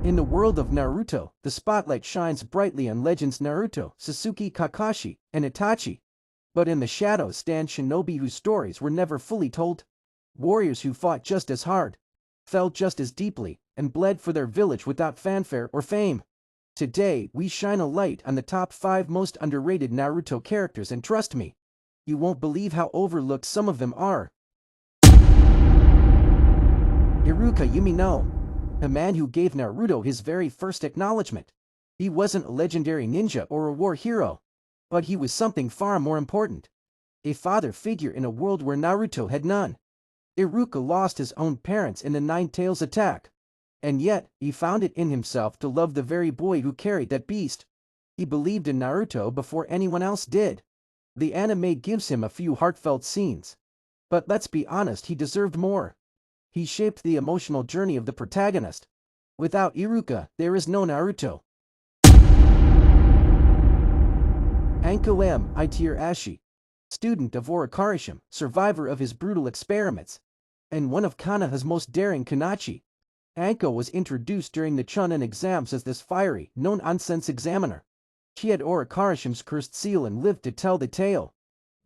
In the world of Naruto, the spotlight shines brightly on legends Naruto, Sasuke, Kakashi, and Itachi. But in the shadows stand shinobi whose stories were never fully told. Warriors who fought just as hard, felt just as deeply, and bled for their village without fanfare or fame. Today, we shine a light on the top 5 most underrated Naruto characters, and trust me, you won't believe how overlooked some of them are. Iruka Yumino, a man who gave Naruto his very first acknowledgement. He wasn't a legendary ninja or a war hero, but he was something far more important. A father figure in a world where Naruto had none. Iruka lost his own parents in the Nine Tails attack, and yet he found it in himself to love the very boy who carried that beast. He believed in Naruto before anyone else did. The anime gives him a few heartfelt scenes, but let's be honest, he deserved more. He shaped the emotional journey of the protagonist. Without Iruka, there is no Naruto. Anko M. Itirashi, student of Orokarishim, survivor of his brutal experiments, and one of Konoha's most daring Kanachi. Anko was introduced during the Chunin exams as this fiery, no-nonsense examiner. She had Orokarishim's cursed seal and lived to tell the tale.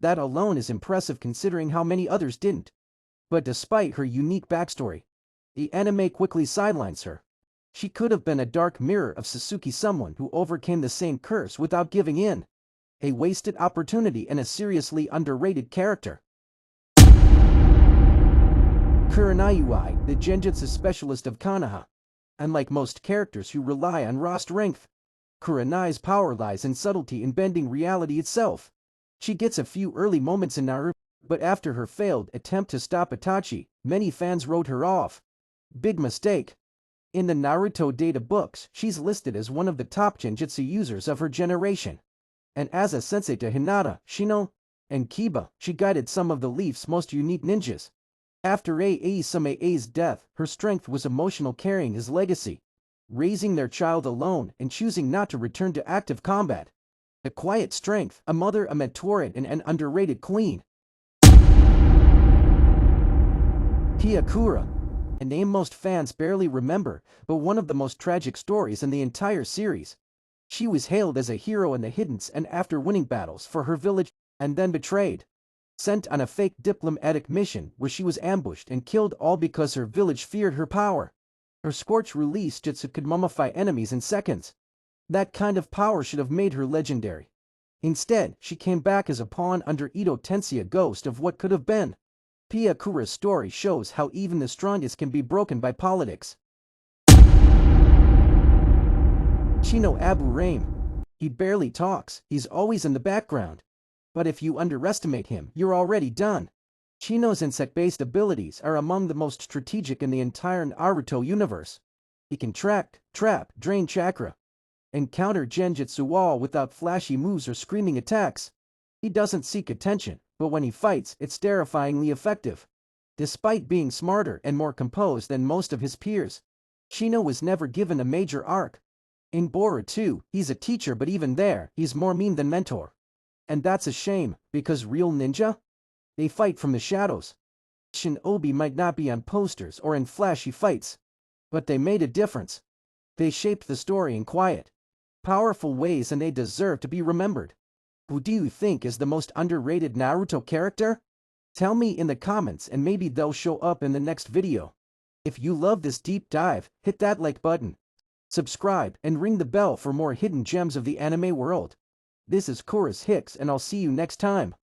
That alone is impressive considering how many others didn't. But despite her unique backstory, the anime quickly sidelines her. She could have been a dark mirror of Sasuke, someone who overcame the same curse without giving in. A wasted opportunity and a seriously underrated character. Kurenai, the genjutsu specialist of Konoha. Unlike most characters who rely on raw strength, Kurenai's power lies in subtlety in bending reality itself. She gets a few early moments in Naruto, but after her failed attempt to stop Itachi, many fans wrote her off. Big mistake. In the Naruto data books, she's listed as one of the top genjutsu users of her generation. And as a sensei to Hinata, Shino, and Kiba, she guided some of the Leaf's most unique ninjas. After Sume's death, her strength was emotional, carrying his legacy, raising their child alone and choosing not to return to active combat. A quiet strength, a mother, a mentor, and an underrated queen. Kiyakura, a name most fans barely remember, but one of the most tragic stories in the entire series. She was hailed as a hero in the Hiddens, and after winning battles for her village, and then betrayed. Sent on a fake diplomatic mission where she was ambushed and killed, all because her village feared her power. Her scorch release jutsu could mummify enemies in seconds. That kind of power should have made her legendary. Instead, she came back as a pawn under Ito Tensei, a ghost of what could have been. Kiyakura's story shows how even the strongest can be broken by politics. Shino Abu Raim. He barely talks, he's always in the background. But if you underestimate him, you're already done. Shino's insect-based abilities are among the most strategic in the entire Naruto universe. He can track, trap, drain chakra, and counter genjutsu all without flashy moves or screaming attacks. He doesn't seek attention, but when he fights, it's terrifyingly effective. Despite being smarter and more composed than most of his peers, Shino was never given a major arc. In Boruto, he's a teacher, but even there, he's more meme than mentor. And that's a shame, because real ninja? They fight from the shadows. Shinobi might not be on posters or in flashy fights, but they made a difference. They shaped the story in quiet, powerful ways, and they deserve to be remembered. Who do you think is the most underrated Naruto character? Tell me in the comments and maybe they'll show up in the next video. If you love this deep dive, hit that like button, subscribe, and ring the bell for more hidden gems of the anime world. This is Chorus Hicks, and I'll see you next time.